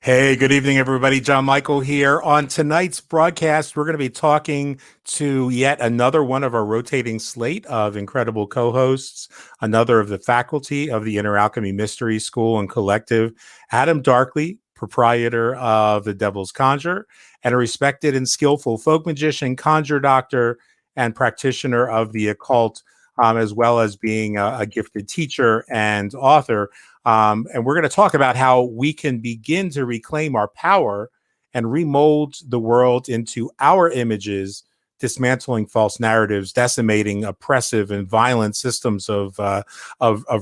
Hey, good evening, everybody. John Michael here. On tonight's broadcast, we're going to be talking to yet another one of our rotating slate of incredible co-hosts, another of the faculty of the Inner Alchemy Mystery School and Collective, Adam Darkley, proprietor of the Devil's Conjure, and a respected and skillful folk magician, conjure doctor, and practitioner of the occult, as well as being a gifted teacher and author. And we're going to talk about how we can begin to reclaim our power and remold the world into our images, dismantling false narratives, decimating oppressive and violent systems of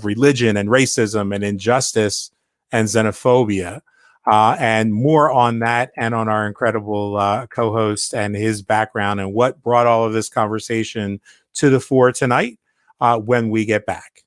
religion and racism and injustice and xenophobia. And more on that and on our incredible co-host and his background and what brought all of this conversation to the fore tonight when we get back.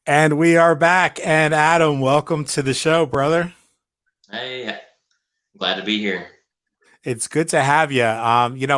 And we are back. And Adam, welcome to the show, brother. Hey, glad to be here. It's good to have you.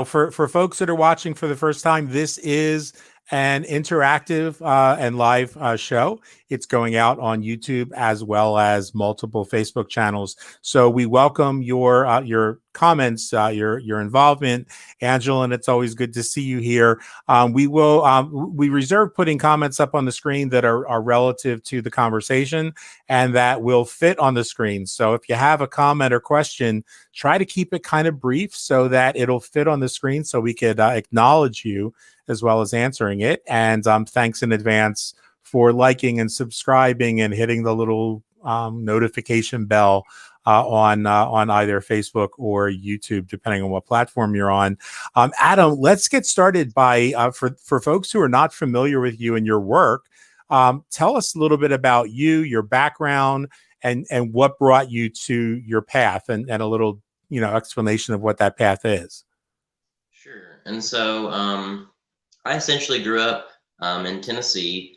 For folks that are watching for the first time, this is an interactive and live show. It's going out on YouTube as well as multiple Facebook channels. So we welcome your comments, your involvement, Angela, and it's always good to see you here. We reserve putting comments up on the screen that are relative to the conversation and that will fit on the screen. So if you have a comment or question, try to keep it kind of brief so that it'll fit on the screen so we could acknowledge you as well as answering it. And thanks in advance for liking and subscribing and hitting the little notification bell on either Facebook or YouTube, depending on what platform you're on. Adam, let's get started by for folks who are not familiar with you and your work. Tell us a little bit about you, your background, and what brought you to your path, and a little explanation of what that path is. Sure. And so I essentially grew up in Tennessee,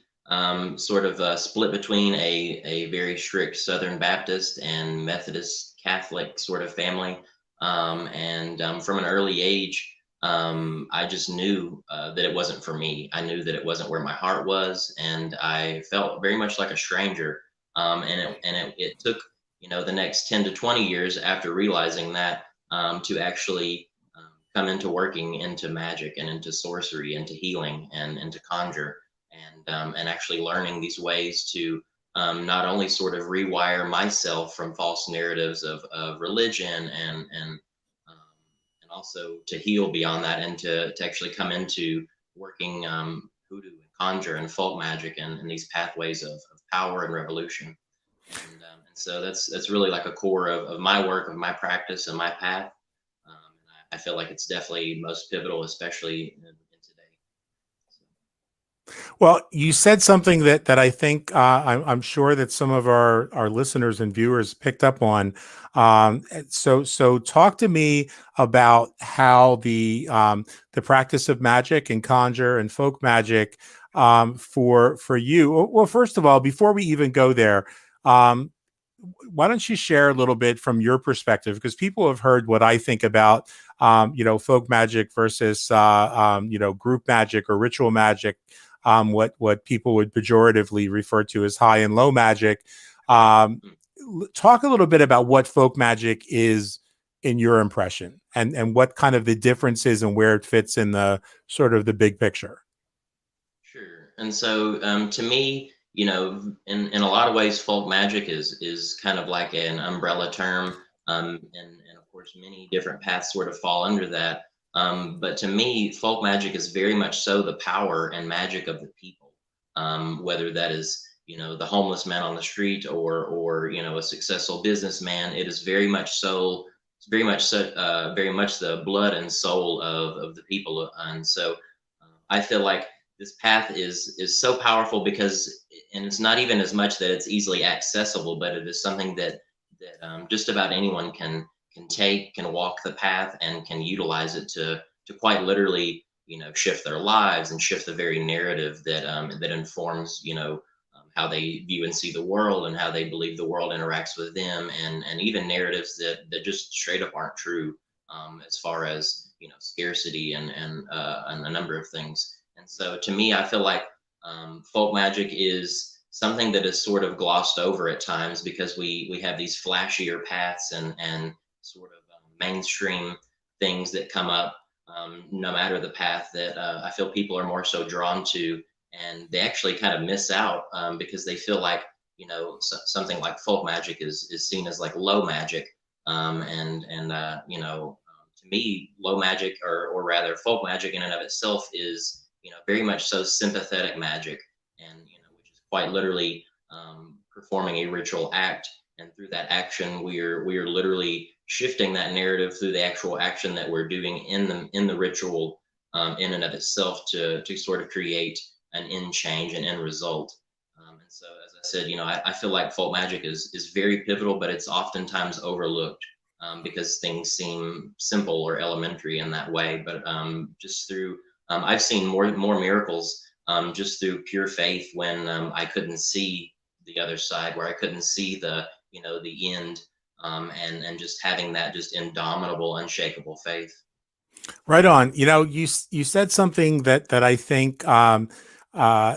sort of split between a very strict Southern Baptist and Methodist Catholic sort of family. From an early age, I just knew that it wasn't for me. I knew that it wasn't where my heart was, and I felt very much like a stranger. It took, the next 10 to 20 years after realizing that to actually come into working into magic and into sorcery, into healing and into conjure, and actually learning these ways to not only sort of rewire myself from false narratives of religion and also to heal beyond that, and to actually come into working hoodoo and conjure and folk magic and these pathways of power and revolution. And so that's really like a core of my work, of my practice and my path. I feel like it's definitely most pivotal, especially in today. Well, you said something that I think I'm sure that some of our listeners and viewers picked up on. So talk to me about how the practice of magic and conjure and folk magic for you. Well, first of all, before we even go there, um, why don't you share a little bit from your perspective? Because people have heard what I think about, folk magic versus, group magic or ritual magic, what people would pejoratively refer to as high and low magic. Um, Talk a little bit about what folk magic is in your impression, and what kind of the difference is and where it fits in the sort of the big picture. Sure. And so to me, in a lot of ways, folk magic is kind of like an umbrella term, and of course, many different paths sort of fall under that. But to me, folk magic is very much so the power and magic of the people, whether that is the homeless man on the street or a successful businessman. It is very much so. It's very much the blood and soul of the people, and so I feel like this path is so powerful because, and it's not even as much that it's easily accessible, but it is something that just about anyone can walk the path and can utilize it to quite literally, shift their lives and shift the very narrative that informs, how they view and see the world and how they believe the world interacts with them, and even narratives that just straight up aren't true, as far as scarcity and a number of things. And so to me, I feel like folk magic is something that is sort of glossed over at times because we have these flashier paths and sort of mainstream things that come up, no matter the path that I feel people are more so drawn to, and they actually kind of miss out, because they feel like something like folk magic is seen as like low magic, and to me, low magic, or rather folk magic in and of itself, is very much so sympathetic magic, and which is quite literally performing a ritual act, and through that action we are literally shifting that narrative through the actual action that we're doing in the ritual, in and of itself, to sort of create an end change, an end result. And so, as I said, I feel like folk magic is very pivotal, but it's oftentimes overlooked, because things seem simple or elementary in that way. But just through I've seen more miracles, just through pure faith, when I couldn't see the other side, where I couldn't see the end, and just having that just indomitable, unshakable faith. Right on. You said something that I think,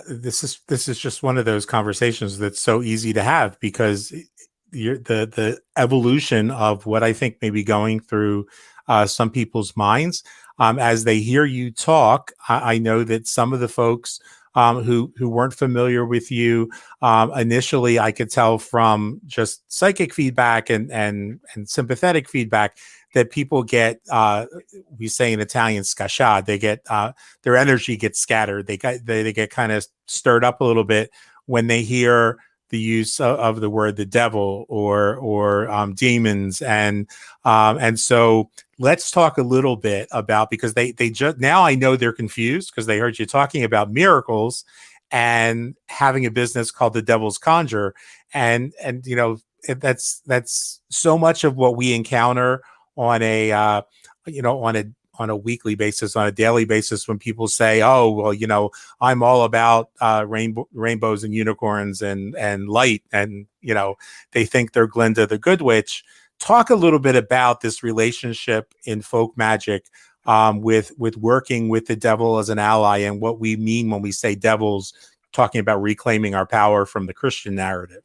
this is just one of those conversations that's so easy to have, because the evolution of what I think may be going through some people's minds, as they hear you talk. I know that some of the folks who weren't familiar with you initially, I could tell from just psychic feedback and sympathetic feedback, that people get, we say in Italian, scasciate. They get, their energy gets scattered. They get kind of stirred up a little bit when they hear the use of the word the devil, or demons. And so let's talk a little bit about, because they just, now I know they're confused because they heard you talking about miracles and having a business called the Devil's Conjure. And that's so much of what we encounter on a, on a weekly basis, on a daily basis, when people say, oh, well, I'm all about rainbows and unicorns and light, and they think they're Glinda the Good Witch. Talk a little bit about this relationship in folk magic, with working with the devil as an ally, and what we mean when we say devils, talking about reclaiming our power from the Christian narrative.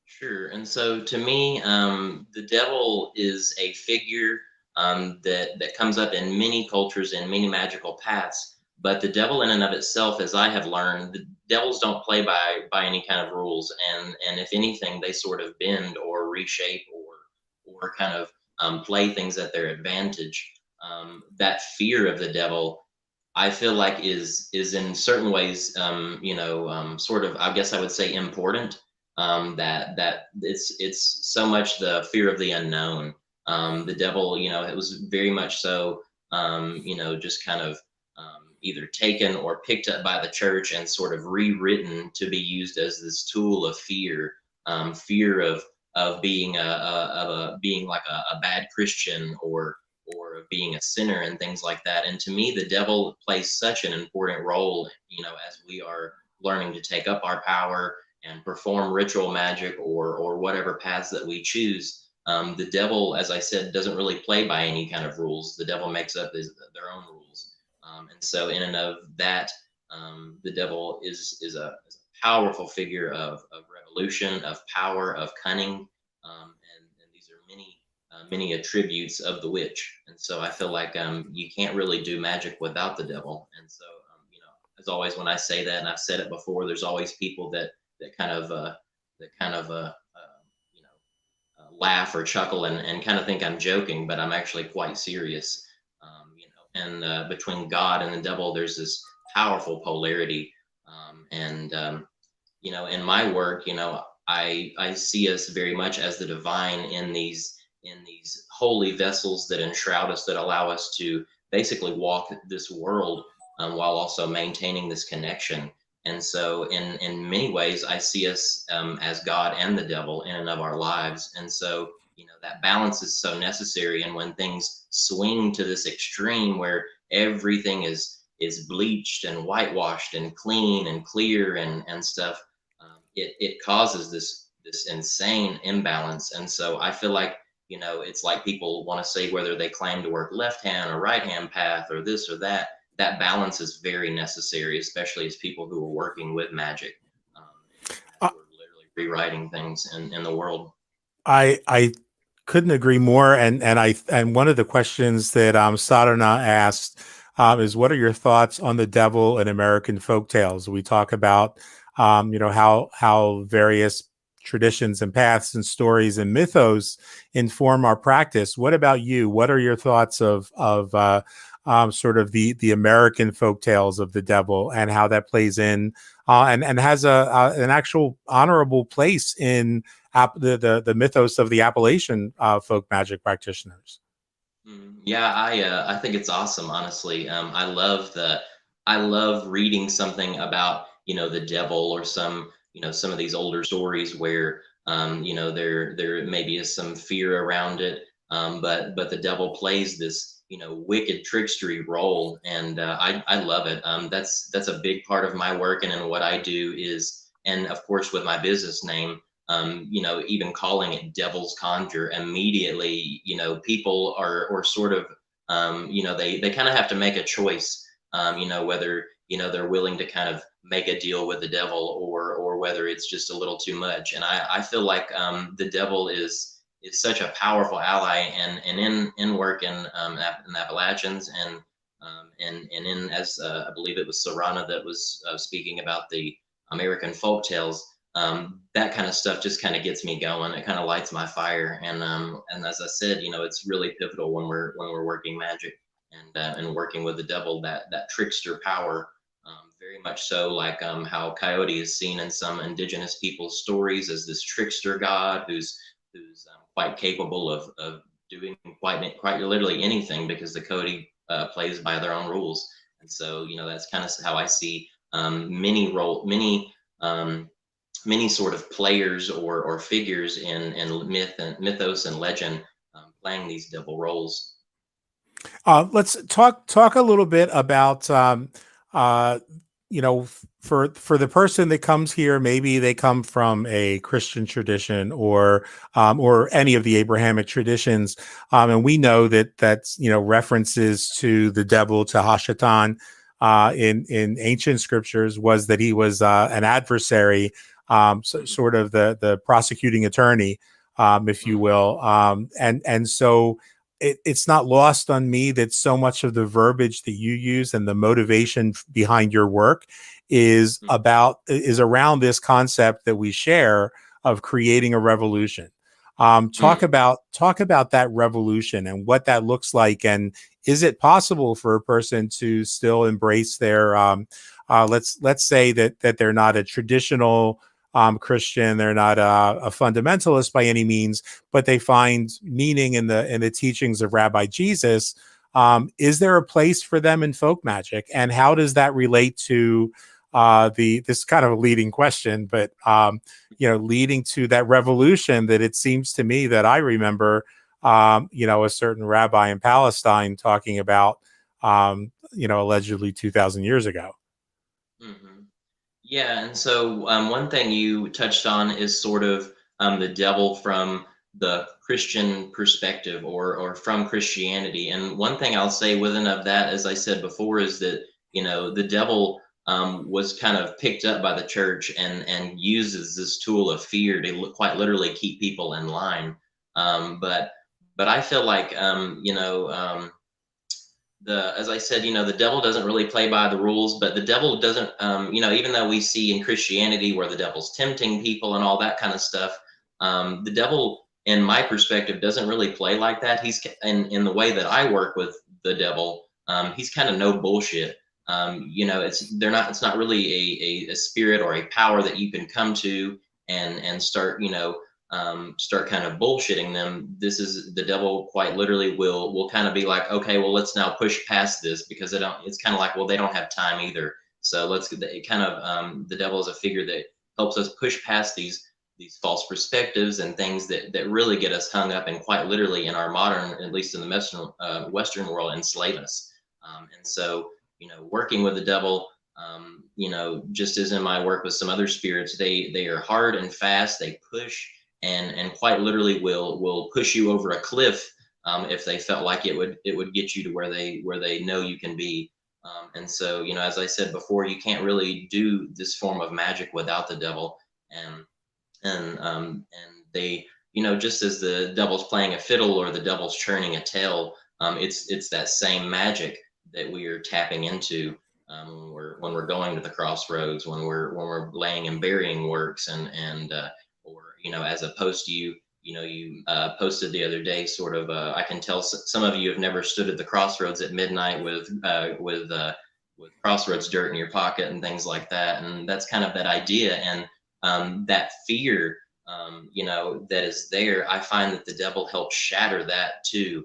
Sure. And so to me, the devil is a figure, that comes up in many cultures and many magical paths. But the devil, in and of itself, as I have learned, the devils don't play by any kind of rules, and if anything, they sort of bend or reshape, or kind of play things at their advantage. That fear of the devil, I feel like, is in certain ways, sort of, I guess I would say, important. That it's so much the fear of the unknown. The devil, it was very much so, just kind of, either taken or picked up by the church and sort of rewritten to be used as this tool of fear, fear of being being like a bad Christian, or of being a sinner and things like that. And to me, the devil plays such an important role, as we are learning to take up our power and perform ritual magic, or whatever paths that we choose. The devil, as I said, doesn't really play by any kind of rules. The devil makes up their own rules, and so in and of that, the devil is a powerful figure of revolution, of power, of cunning, and these are many attributes of the witch. And so I feel like, you can't really do magic without the devil. And so, as always, when I say that, and I've said it before, there's always people that kind of laugh or chuckle, and kind of think I'm joking, but I'm actually quite serious. And between God and the devil, there's this powerful polarity. And in my work, I see us very much as the divine in these holy vessels that enshroud us, that allow us to basically walk this world, while also maintaining this connection. And so, in many ways, I see us, as God and the devil in and of our lives. And so, that balance is so necessary. And when things swing to this extreme where everything is bleached and whitewashed and clean and clear and stuff, it causes this insane imbalance. And so I feel like, it's like people want to say whether they claim to work left hand or right hand path or this or that. That balance is very necessary, especially as people who are working with magic, and Uh, who are literally rewriting things in the world. I couldn't agree more. And one of the questions that Sadhana asked is, what are your thoughts on the devil in American folk tales? We talk about how various traditions and paths and stories and mythos inform our practice. What about you? What are your thoughts of sort of the American folk tales of the devil and how that plays in and has an actual honorable place in the mythos of the Appalachian folk magic practitioners? Yeah, I think it's awesome. Honestly, I love reading something about the devil, or some of these older stories where there maybe is some fear around it, but the devil plays this wicked trickstery role, and I love it. That's a big part of my work, and in what I do is, and of course with my business name, even calling it Devil's Conjure, immediately, people are or sort of, they kind of have to make a choice, whether, they're willing to kind of make a deal with the devil, or whether it's just a little too much. And I feel like the devil is such a powerful ally, and in work in the Appalachians, and in, as I believe it was Sarana that was speaking about the American folk tales, that kind of stuff just kind of gets me going. It kind of lights my fire, and as I said, it's really pivotal when we're working magic, and working with the devil, that trickster power. Very much so, like how Coyote is seen in some indigenous people's stories as this trickster god who's quite capable of doing quite literally anything, because the Coyote plays by their own rules. And so, that's kind of how I see um, many sort of players or figures in myth and mythos and legend, playing these double roles. Let's talk a little bit about uh, for the person that comes here, maybe they come from a Christian tradition or any of the Abrahamic traditions, and we know that that's references to the devil, to Hashatan, in ancient scriptures, was that he was an adversary, sort of the prosecuting attorney, if you Mm, will, and so it's not lost on me that so much of the verbiage that you use and the motivation behind your work mm, is around this concept that we share of creating a revolution. mm, Talk about that revolution and what that looks like, and is it possible for a person to still embrace their let's say that they're not a traditional Christian, they're not a fundamentalist by any means, but they find meaning in the teachings of Rabbi Jesus. Is there a place for them in folk magic, and how does that relate to the this kind of a leading question, but leading to that revolution that it seems to me that I remember, a certain rabbi in Palestine talking about, allegedly 2,000 years ago. hmm Yeah, and so one thing you touched on is sort of the devil from the Christian perspective, or from Christianity. And one thing I'll say within of that, as I said before, is that the devil was kind of picked up by the church, and uses this tool of fear to quite literally keep people in line. But I feel like as I said, the devil doesn't really play by the rules, but the devil doesn't, even though we see in Christianity where the devil's tempting people and all that kind of stuff, the devil, in my perspective, doesn't really play like that. He's in the way that I work with the devil. He's kind of no bullshit. It's not really a spirit or a power that you can come to and start, start kind of bullshitting them. This is the devil quite literally will kind of be like, okay, well, let's now push past this, because it's kind of like, well, they don't have time either. So it kind of, the devil is a figure that helps us push past these these false perspectives and things that really get us hung up and quite literally in our modern, at least in the Western world, enslave us. And so, working with the devil, just as in my work with some other spirits, they are hard and fast. They push and quite literally will push you over a cliff if they felt like it would get you to where they know you can be. And so, as I said before, you can't really do this form of magic without the devil. And they, just as the devil's playing a fiddle or the devil's churning a tale, it's that same magic that we are tapping into when we're going to the crossroads, when we're laying and burying works, or as opposed to you posted the other day, sort of. I can tell some of you have never stood at the crossroads at midnight with crossroads dirt in your pocket and things like that, and that's kind of that idea. And that fear, that is there, I find that the devil helps shatter that too,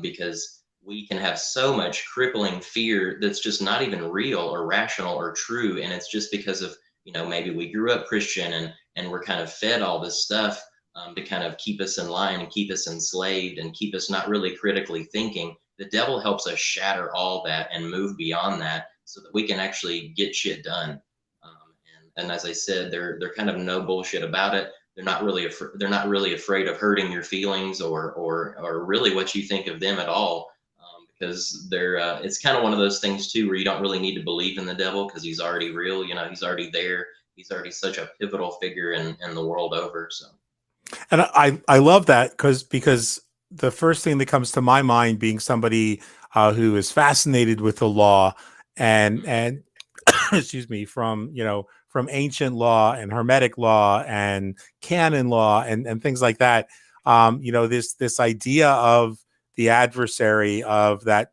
because we can have so much crippling fear that's just not even real or rational or true, and it's just because of maybe we grew up Christian and we're kind of fed all this stuff to kind of keep us in line and keep us enslaved and keep us not really critically thinking. The devil helps us shatter all that and move beyond that so that we can actually get shit done. And as I said, they're kind of no bullshit about it. They're not really afraid of hurting your feelings or really what you think of them at all, because it's kind of one of those things too where you don't really need to believe in the devil because he's already real. He's already there. He's already such a pivotal figure in the world over. So. And I love that because the first thing that comes to my mind, being somebody who is fascinated with the law and excuse me, from ancient law and hermetic law and canon law and things like that, this idea of the adversary, of that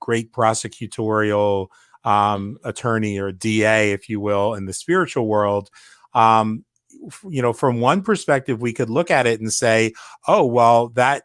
great prosecutorial attorney or DA, if you will, in the spiritual world. From one perspective, we could look at it and say, oh, well, that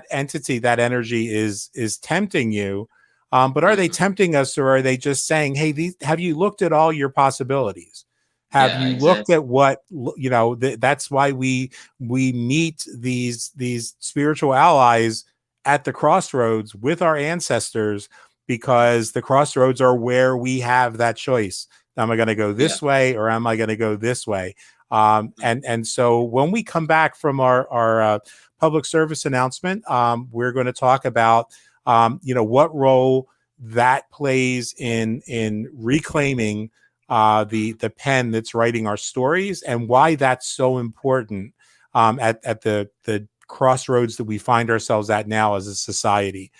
entity, that energy is tempting you. But are they tempting us, or are they just saying, hey, have you looked at all your possibilities? Have you looked at what, that's why we meet these spiritual allies at the crossroads with our ancestors, because the crossroads are where we have that choice. Am I going to go this way, or am I going to go this way? And so when we come back from our public service announcement, we're going to talk about what role that plays in reclaiming the pen that's writing our stories, and why that's so important at the crossroads that we find ourselves at now as a society.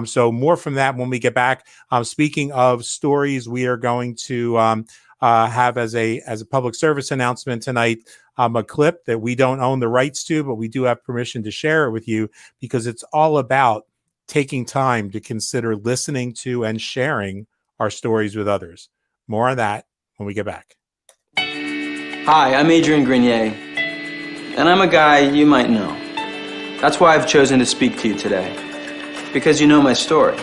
So more from that when we get back. Speaking of stories, we are going to have as a public service announcement tonight a clip that we don't own the rights to, but we do have permission to share it with you, because it's all about taking time to consider listening to and sharing our stories with others. More on that when we get back. Hi, I'm Adrian Grenier, and I'm a guy you might know. That's why I've chosen to speak to you today, because you know my story.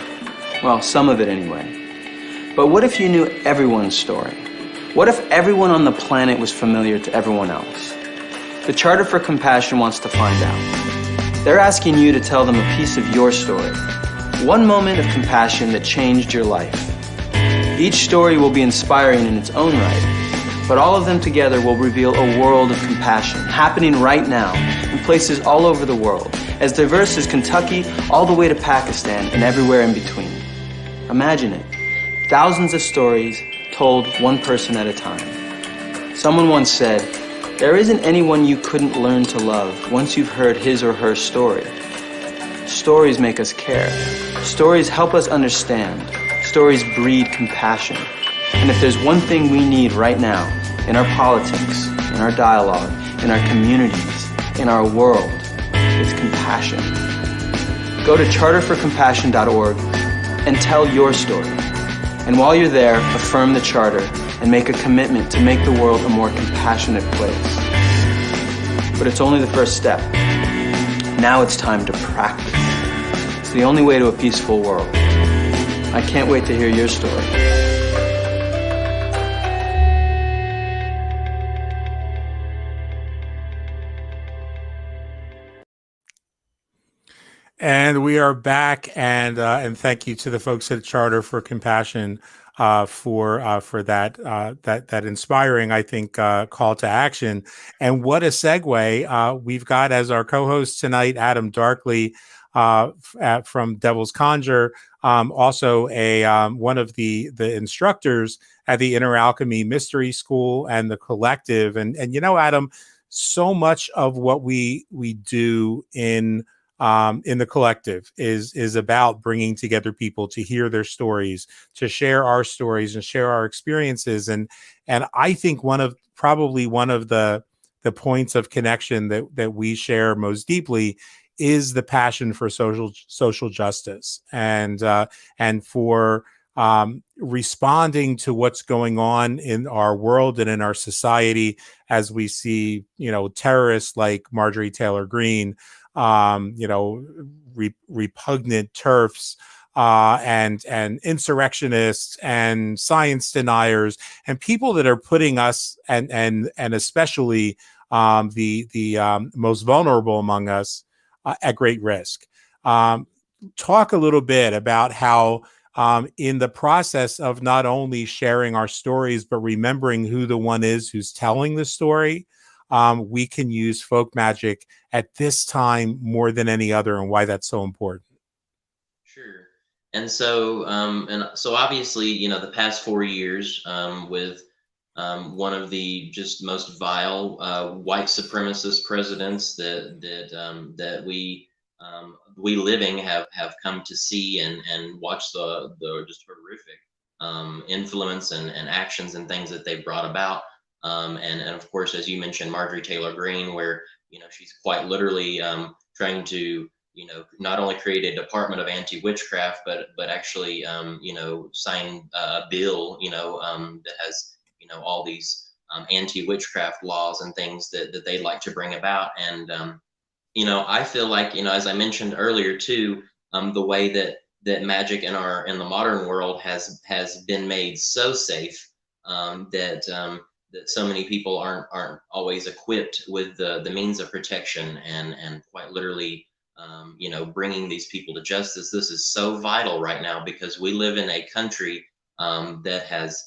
Well, some of it anyway. But what if you knew everyone's story? What if everyone on the planet was familiar to everyone else? The Charter for Compassion wants to find out. They're asking you to tell them a piece of your story. One moment of compassion that changed your life. Each story will be inspiring in its own right, but all of them together will reveal a world of compassion happening right now in places all over the world, as diverse as Kentucky all the way to Pakistan and everywhere in between. Imagine it. Thousands of stories told one person at a time. Someone once said, there isn't anyone you couldn't learn to love once you've heard his or her story. Stories make us care. Stories help us understand. Stories breed compassion. And if there's one thing we need right now, in our politics, in our dialogue, in our communities, in our world, it's compassion. Go to charterforcompassion.org and tell your story. And while you're there, affirm the Charter and make a commitment to make the world a more compassionate place. But it's only the first step. Now it's time to practice. It's the only way to a peaceful world. I can't wait to hear your story. And we are back, and thank you to the folks at Charter for Compassion for that inspiring, I think, call to action. And what a segue! We've got as our co-host tonight Adam Darkley from Devil's Conjure, also a one of the instructors at the Inner Alchemy Mystery School and the Collective. And you know, Adam, so much of what we do in the collective is about bringing together people to hear their stories, to share our stories and share our experiences. And I think probably one of the points of connection that we share most deeply is the passion for social justice and for responding to what's going on in our world and in our society as we see, terrorists like Marjorie Taylor Greene, repugnant turfs, and insurrectionists and science deniers and people that are putting us and especially the most vulnerable among us at great risk. Talk a little bit about how in the process of not only sharing our stories, but remembering who the one is who's telling the story, we can use folk magic at this time more than any other, and why that's so important. Sure. And so obviously, the past 4 years, with one of the just most vile white supremacist presidents that we living have come to see and watch the just horrific influence and actions and things that they've brought about. And of course, as you mentioned, Marjorie Taylor Greene, where she's quite literally trying to not only create a department of anti-witchcraft, but actually sign a bill that has all these anti-witchcraft laws and things that they'd like to bring about. And I feel like as I mentioned earlier too, the way that magic in the modern world has been made so safe, that so many people aren't always equipped with the means of protection and quite literally bringing these people to justice. This is so vital right now because we live in a country that has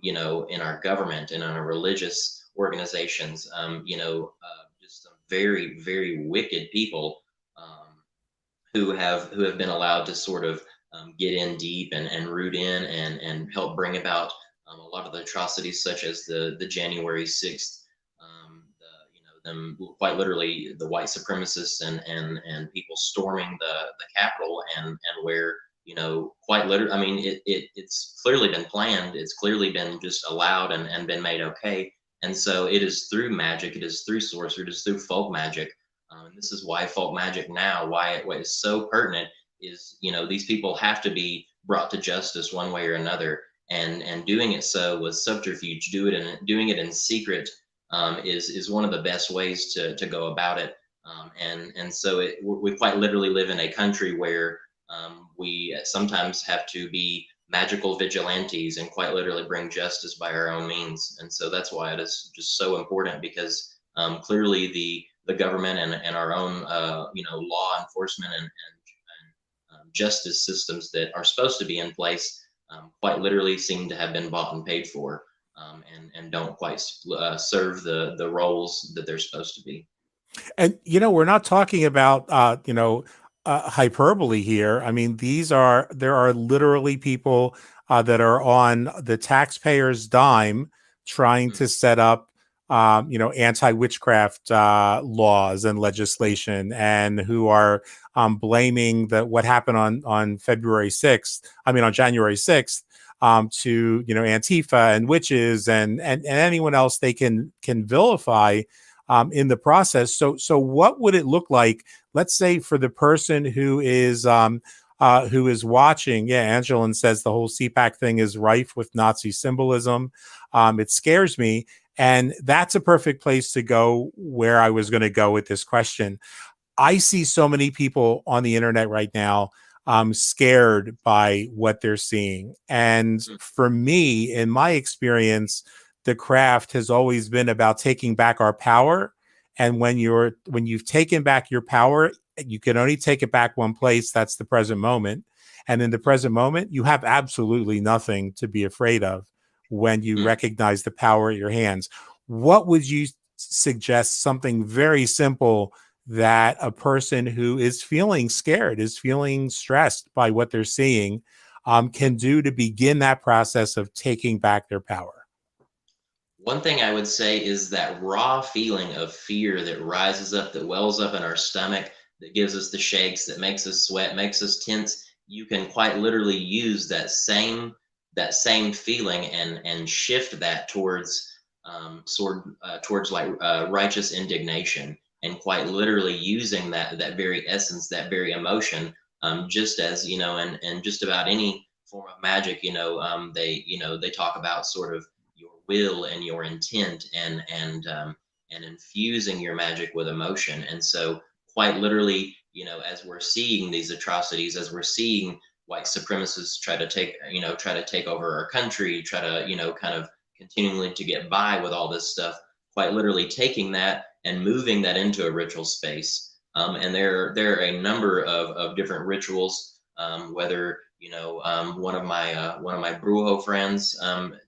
in our government and in our religious organizations just some very, very wicked people who have been allowed to sort of get in deep and root in and help bring about a lot of the atrocities, such as the January 6th, them quite literally the white supremacists and people storming the Capitol, and where quite literally, I mean, it's clearly been planned, it's clearly been just allowed and been made okay. And so it is through magic, it is through sorcery, it is through folk magic. And this is why folk magic now, why it is so pertinent, is these people have to be brought to justice one way or another, and doing it so with subterfuge, doing it in secret, is one of the best ways to go about it. And so we quite literally live in a country where we sometimes have to be magical vigilantes and quite literally bring justice by our own means. And so that's why it is just so important, because clearly the government and our own law enforcement and justice systems that are supposed to be in place quite literally seem to have been bought and paid for, and don't quite serve the roles that they're supposed to be. And we're not talking about hyperbole here. I mean, there are literally people that are on the taxpayers' dime trying to set up anti-witchcraft laws and legislation, and who are blaming what happened on February 6th. I mean, on January 6th. To Antifa and witches and anyone else they can vilify in the process. So what would it look like, let's say, for the person who is watching? Yeah, Angelin says the whole CPAC thing is rife with Nazi symbolism. It scares me. And that's a perfect place to go where I was going to go with this question. I see so many people on the internet right now scared by what they're seeing. And for me, in my experience, the craft has always been about taking back our power. And when you've taken back your power, you can only take it back one place. That's the present moment. And in the present moment, you have absolutely nothing to be afraid of when you recognize the power at your hands. What would you suggest, something very simple that a person who is feeling scared, is feeling stressed by what they're seeing, can do to begin that process of taking back their power? One thing I would say is that raw feeling of fear that rises up, that wells up in our stomach, that gives us the shakes, that makes us sweat, makes us tense. You can quite literally use that same feeling and shift that towards towards like righteous indignation, and quite literally using that very essence, that very emotion, just as and just about any form of magic, they talk about sort of your will and your intent, and infusing your magic with emotion. And so quite literally, as we're seeing these atrocities, as we're seeing white supremacists try to take over our country, try to kind of continually to get by with all this stuff, quite literally taking that and moving that into a ritual space. And there are a number of different rituals, whether one of my Brujo friends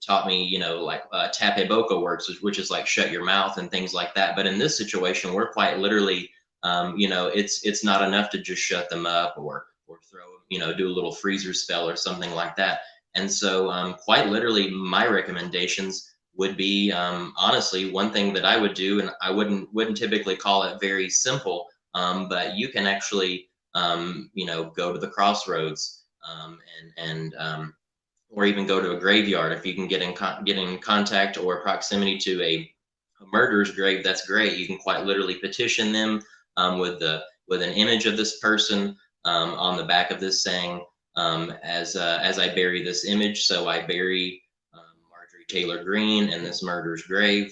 taught me, like tape boca works, which is like shut your mouth and things like that. But in this situation, we're quite literally, it's not enough to just shut them up, or throw, do a little freezer spell or something like that. And so, quite literally, my recommendations would be, honestly, one thing that I would do, and I wouldn't typically call it very simple, but you can actually, go to the crossroads, or even go to a graveyard. If you can get in contact or proximity to a murderer's grave, that's great. You can quite literally petition them, with an image of this person, on the back of this, saying, as I bury this image, so I bury Marjorie Taylor Greene in this murderer's grave,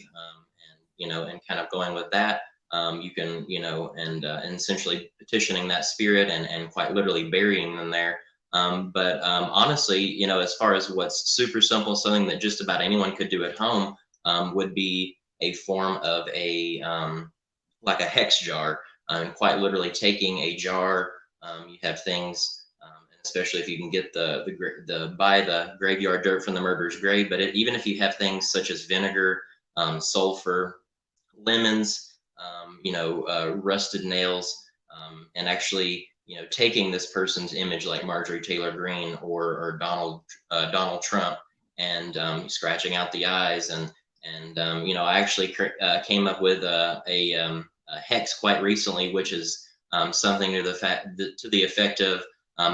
and kind of going with that. You can, and essentially petitioning that spirit, and quite literally burying them there. But honestly, as far as what's super simple, something that just about anyone could do at home, would be a form of like a hex jar, and quite literally taking a jar. You have things, especially if you can get buy the graveyard dirt from the murderer's grave. But even if you have things such as vinegar, sulfur, lemons, rusted nails, and actually, taking this person's image, like Marjorie Taylor Greene, or Donald Trump, and scratching out the eyes, and I actually came up with a hex quite recently, which is something to the effect of,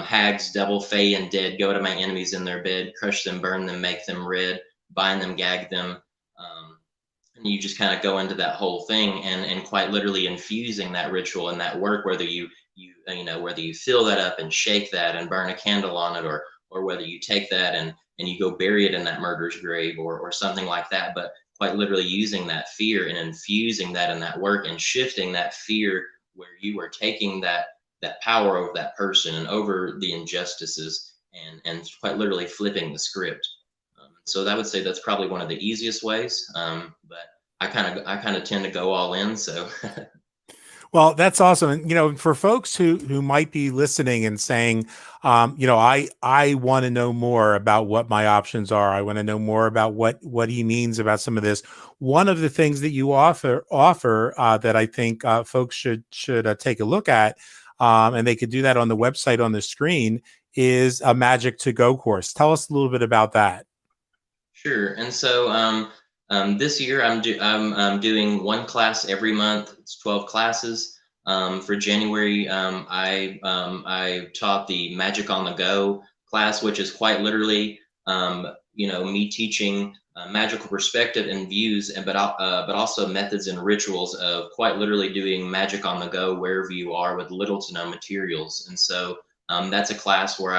hags, devil, fey, and dead, go to my enemies in their bed, crush them, burn them, make them red, bind them, gag them. And you just kind of go into that whole thing, and quite literally infusing that ritual and that work, whether whether you fill that up and shake that and burn a candle on it, or whether you take that and you go bury it in that murderer's grave, or something like that. But quite literally using that fear and infusing that in that work, and shifting that fear, where you are taking that power over that person and over the injustices, and quite literally flipping the script. So I would say that's probably one of the easiest ways. But I kind of tend to go all in. So Well, that's awesome. And, for folks who might be listening and saying, I want to know more about what my options are. I want to know more about what he means about some of this. One of the things that you offer that I think folks should take a look at, and they could do that on the website on the screen, is a Magic to Go course. Tell us a little bit about that. sure. And so, this year I'm doing one class every month. It's 12 classes. For January, I taught the Magic on the Go class, which is quite literally, me teaching magical perspective and views, but also methods and rituals of quite literally doing magic on the go wherever you are, with little to no materials. And so, that's a class where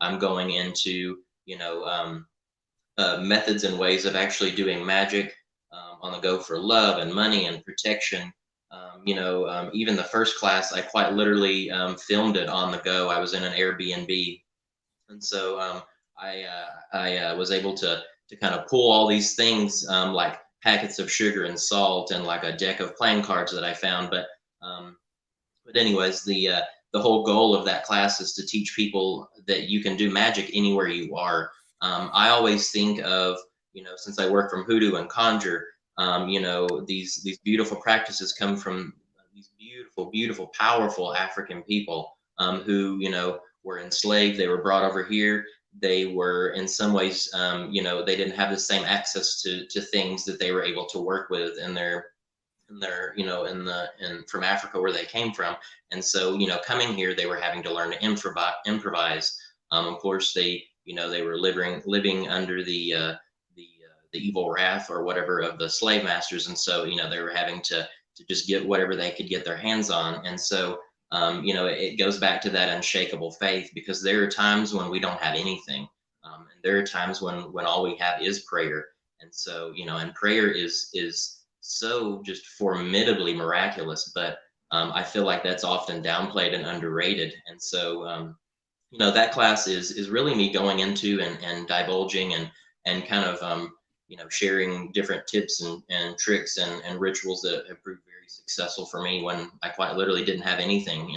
I'm going into, methods and ways of actually doing magic, on the go, for love and money and protection. Even the first class, I quite literally filmed it on the go. I was in an Airbnb, and so, I was able to kind of pull all these things, like packets of sugar and salt, and like a deck of playing cards that I found. But But anyways, the whole goal of that class is to teach people that you can do magic anywhere you are. I always think of, since I work from hoodoo and conjure, these beautiful practices come from these beautiful, beautiful, powerful African people, who, were enslaved. They were brought over here. They were in some ways, they didn't have the same access to things that they were able to work with in their in from Africa where they came from. And so, coming here, they were having to learn to improvise. Of course, they were living under the evil wrath or whatever of the slave masters. And so, they were having to just get whatever they could get their hands on. And so, it goes back to that unshakable faith, because there are times when we don't have anything. And there are times when all we have is prayer. And so, and prayer is so just formidably miraculous, but I feel like that's often downplayed and underrated. And so, that class is really me going into and divulging and kind of, sharing different tips and tricks and rituals that have proved very successful for me when I quite literally didn't have anything.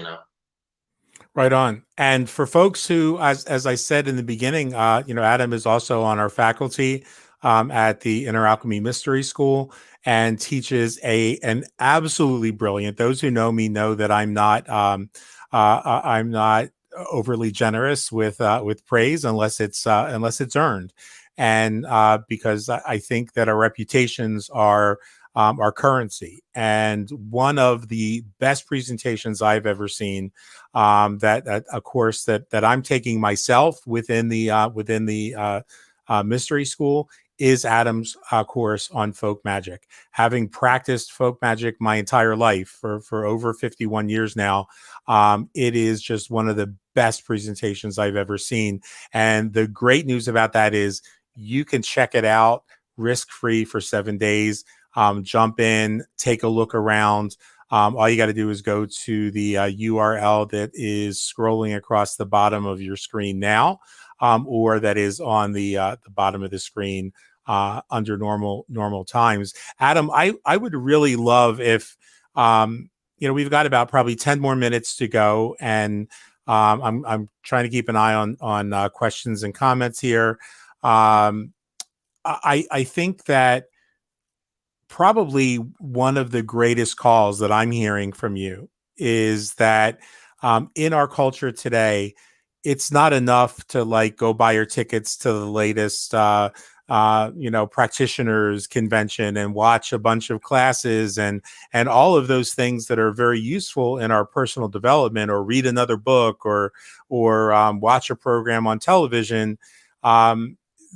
Right on. And for folks who, as I said in the beginning, Adam is also on our faculty at the Inner Alchemy Mystery School and teaches an absolutely brilliant. Those who know me know that I'm not overly generous with praise unless it's earned, and because I think that our reputations are our currency. And one of the best presentations I've ever seen, that a course that I'm taking myself within the mystery school, is Adam's course on folk magic. Having practiced folk magic my entire life for over 51 years now, it is just one of the best presentations I've ever seen. And the great news about that is you can check it out risk-free for 7 days. Jump in, take a look around. All you got to do is go to the URL that is scrolling across the bottom of your screen now, or that is on the bottom of the screen under normal times. Adam, I would really love if we've got about probably 10 more minutes to go, and I'm trying to keep an eye on questions and comments here. I think that probably one of the greatest calls that I'm hearing from you is that in our culture today, it's not enough to like go buy your tickets to the latest practitioners convention and watch a bunch of classes and all of those things that are very useful in our personal development, or read another book, or watch a program on television.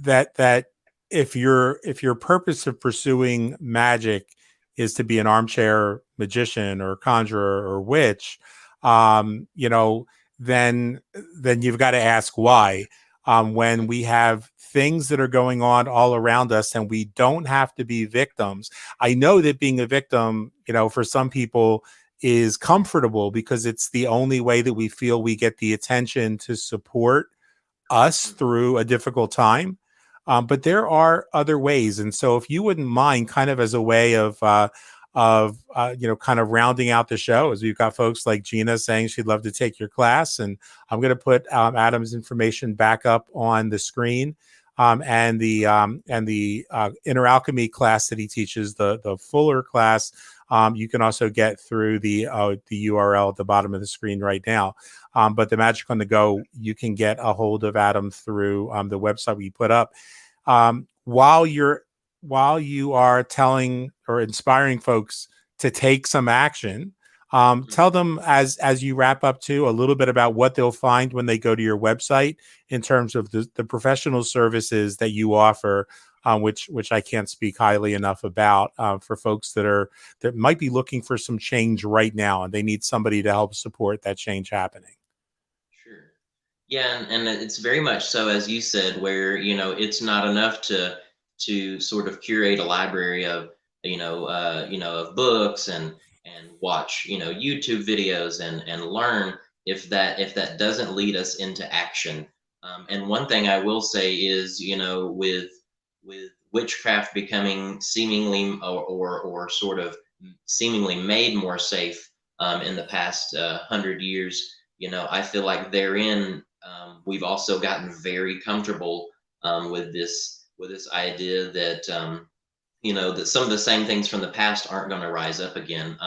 That if your purpose of pursuing magic is to be an armchair magician or conjurer or witch, then you've got to ask why. When we have things that are going on all around us and we don't have to be victims. I know that being a victim, for some people is comfortable because it's the only way that we feel we get the attention to support us through a difficult time. But there are other ways. And so if you wouldn't mind, kind of as a way of kind of rounding out the show, as we've got folks like Gina saying she'd love to take your class. And I'm going to put Adam's information back up on the screen, and the Inner Alchemy class that he teaches, the fuller class. You can also get through the URL at the bottom of the screen right now. But the Magic on the Go, you can get a hold of Adam through the website we put up. While you are telling or inspiring folks to take some action, tell them as you wrap up too a little bit about what they'll find when they go to your website in terms of the professional services that you offer, which I can't speak highly enough about, for folks that might be looking for some change right now and they need somebody to help support that change happening. Sure. Yeah, and it's very much so, as you said, where it's not enough to sort of curate a library of of books and watch YouTube videos and learn if that doesn't lead us into action. And one thing I will say is, with witchcraft becoming seemingly or sort of seemingly made more safe, in the past 100 years, I feel like therein we've also gotten very comfortable with this idea that that some of the same things from the past aren't going to rise up again.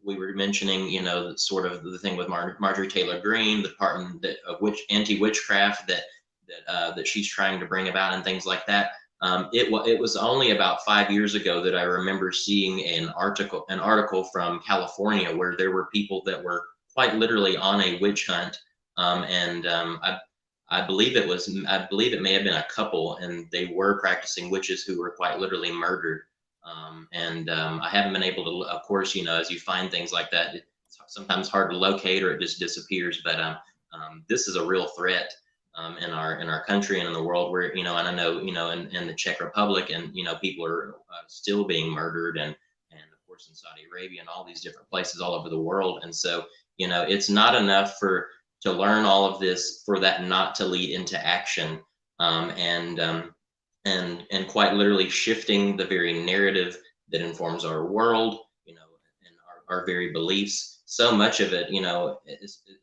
We were mentioning, sort of the thing with Marjorie Taylor Greene, the part of anti-witchcraft that she's trying to bring about and things like that. It was only about 5 years ago that I remember seeing an article from California where there were people that were quite literally on a witch hunt, and I believe it may have been a couple, and they were practicing witches who were quite literally murdered. I haven't been able to, of course, as you find things like that, it's sometimes hard to locate or it just disappears. But this is a real threat in our country and in the world where, and I know, in the Czech Republic, and, people are still being murdered, and of course in Saudi Arabia and all these different places all over the world. And so, it's not enough to learn all of this for that not to lead into action, and quite literally shifting the very narrative that informs our world, and our very beliefs. So much of it,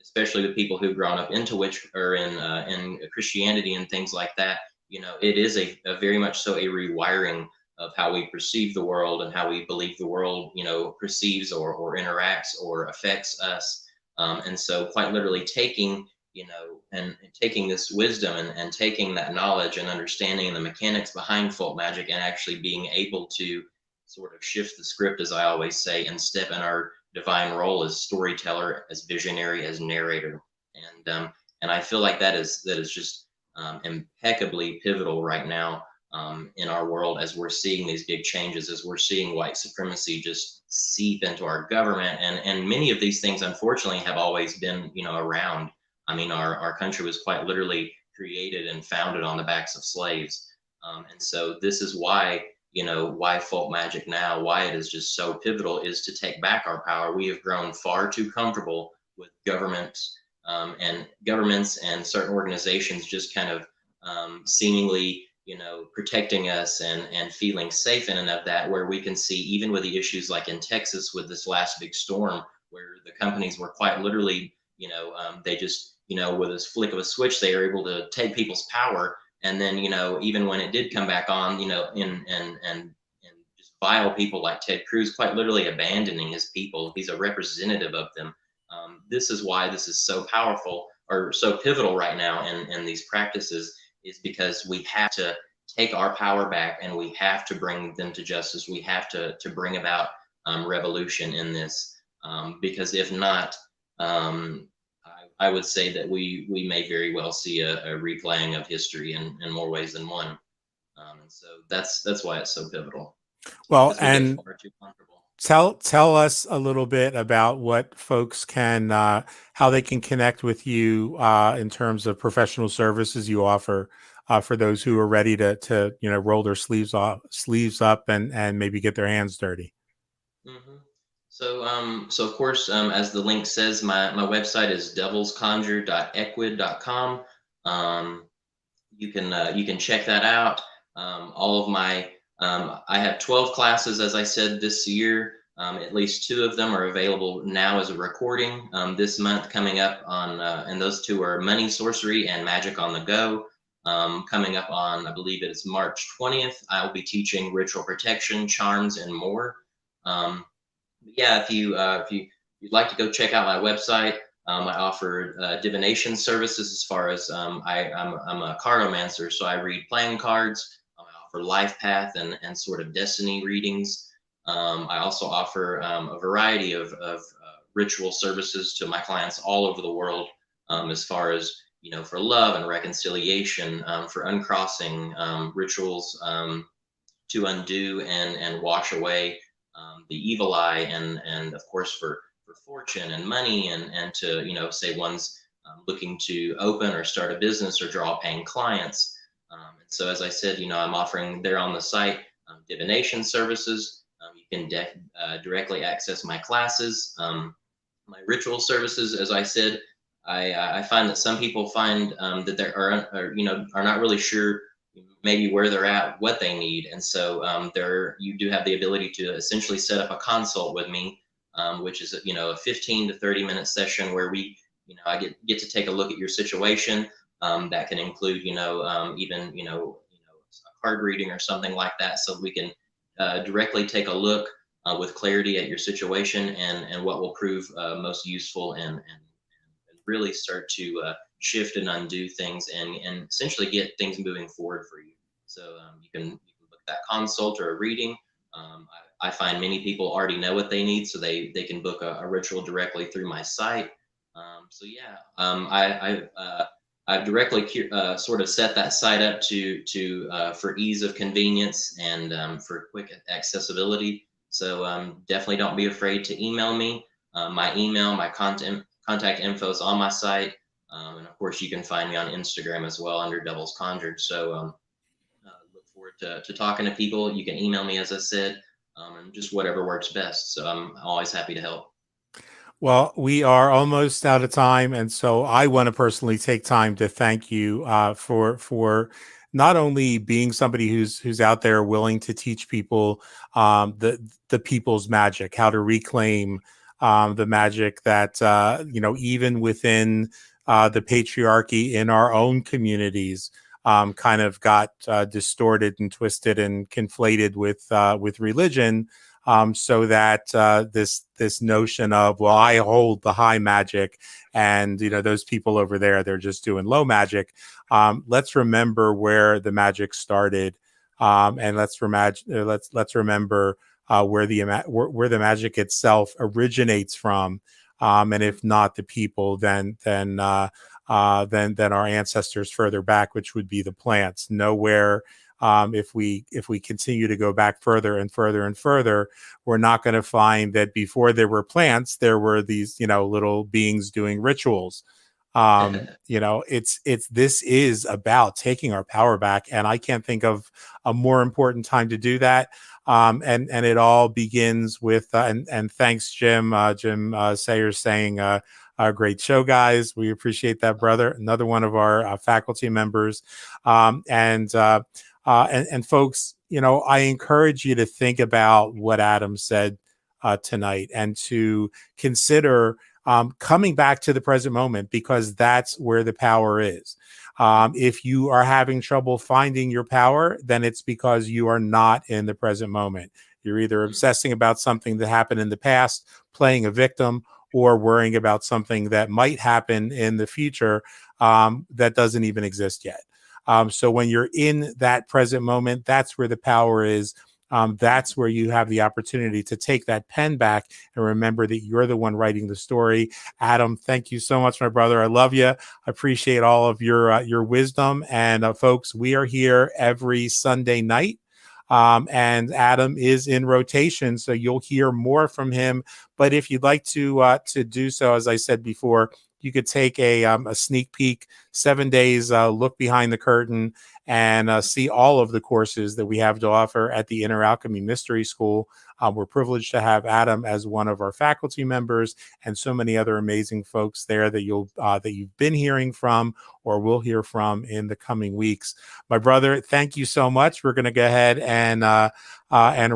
especially the people who've grown up into witch or in Christianity and things like that, it is a very much so a rewiring of how we perceive the world and how we believe the world, perceives or interacts or affects us. And so quite literally taking, and taking this wisdom and taking that knowledge and understanding and the mechanics behind folk magic, and actually being able to sort of shift the script, as I always say, and step in our divine role as storyteller, as visionary, as narrator. And I feel like that is just impeccably pivotal right now in our world, as we're seeing these big changes, as we're seeing white supremacy just seep into our government. And many of these things, unfortunately, have always been, around. I mean, our country was quite literally created and founded on the backs of slaves. And so this is why, why folk magic now, why it is just so pivotal, is to take back our power. We have grown far too comfortable with governments and certain organizations just kind of seemingly, protecting us and feeling safe in and of that, where we can see even with the issues like in Texas with this last big storm, where the companies were quite literally, they just, with a flick of a switch, they were able to take people's power. And then, even when it did come back on, and just vile people like Ted Cruz, quite literally abandoning his people. He's a representative of them. This is why this is so powerful or so pivotal right now in these practices, is because we have to take our power back, and we have to bring them to justice. We have to bring about revolution in this, because if not, I would say that we may very well see a replaying of history in more ways than one. And so that's why it's so pivotal. Well, and tell us a little bit about what folks can, how they can connect with you in terms of professional services you offer for those who are ready to roll their sleeves up and maybe get their hands dirty. Mm-hmm. So of course, as the link says, my website is devilsconjure.equid.com. You can check that out. All of my I have 12 classes, as I said, this year. At least 2 of them are available now as a recording this month coming up on, and those 2 are Money, Sorcery, and Magic on the Go. Coming up on, I believe it is March 20th, I will be teaching ritual protection, charms, and more. Yeah, if you'd like to go check out my website, I offer divination services as far as I'm a cartomancer, so I read playing cards. I offer life path and sort of destiny readings. I also offer a variety of ritual services to my clients all over the world, as far as for love and reconciliation, for uncrossing, rituals to undo and wash away the evil eye, and of course for fortune and money, and to say one's looking to open or start a business or draw paying clients. And so, as I said, I'm offering there on the site divination services. You can directly access my classes, my ritual services. As I said, I find that some people find that they are not really sure maybe where they're at, what they need. And so you do have the ability to essentially set up a consult with me which is a 15 to 30-minute session where I get to take a look at your situation. That can include even a card reading or something like that, so we can directly take a look with clarity at your situation and what will prove most useful and really start to shift and undo things and essentially get things moving forward for you. So you can book that consult or a reading. I find many people already know what they need, so they can book a ritual directly through my site. So yeah, I've directly sort of set that site up for ease of convenience and for quick accessibility. So definitely don't be afraid to email me. My email, my contact info is on my site. And of course, you can find me on Instagram as well under Devil's Conjured. So look forward to talking to people. You can email me, as I said, and just whatever works best. So I'm always happy to help. Well, we are almost out of time, and so I want to personally take time to thank you for not only being somebody who's out there willing to teach people the people's magic, how to reclaim the magic that even within the patriarchy in our own communities kind of got distorted and twisted and conflated with religion. So that this notion of, well, I hold the high magic, and those people over there, they're just doing low magic. Let's remember where the magic started, and let's remember where the magic itself originates from. And if not the people, then our ancestors further back, which would be the plants. Nowhere. If we continue to go back further and further and further, we're not going to find that before there were plants, there were these, little beings doing rituals. This is about taking our power back. And I can't think of a more important time to do that. And it all begins with, and thanks, Jim Sayers saying, a great show, guys. We appreciate that, brother. Another one of our faculty members. And folks, I encourage you to think about what Adam said tonight and to consider coming back to the present moment, because that's where the power is. If you are having trouble finding your power, then it's because you are not in the present moment. You're either obsessing about something that happened in the past, playing a victim, or worrying about something that might happen in the future that doesn't even exist yet. So when you're in that present moment, that's where the power is. That's where you have the opportunity to take that pen back and remember that you're the one writing the story. Adam, thank you so much, my brother. I love you. I appreciate all of your wisdom. And folks, we are here every Sunday night. And Adam is in rotation, so you'll hear more from him. But if you'd like to do so, as I said before, you could take a sneak peek, 7 days, look behind the curtain, and see all of the courses that we have to offer at the Inner Alchemy Mystery School. We're privileged to have Adam as one of our faculty members, and so many other amazing folks there that you've been hearing from or will hear from in the coming weeks. My brother, thank you so much. We're going to go ahead and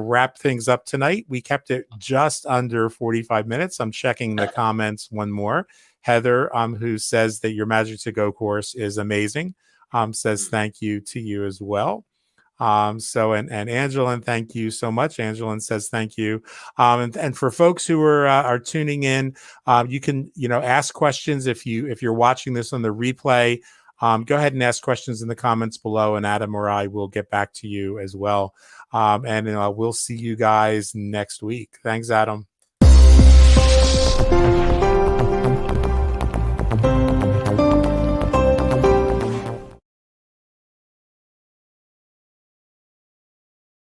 wrap things up tonight. We kept it just under 45 minutes. I'm checking the comments one more. Heather, who says that your Magic to Go course is amazing, says thank you to you as well. And Angelin, thank you so much. Angelin says thank you. And for folks who are tuning in, you can ask questions if you're watching this on the replay. Go ahead and ask questions in the comments below, and Adam or I will get back to you as well. And we'll see you guys next week. Thanks, Adam.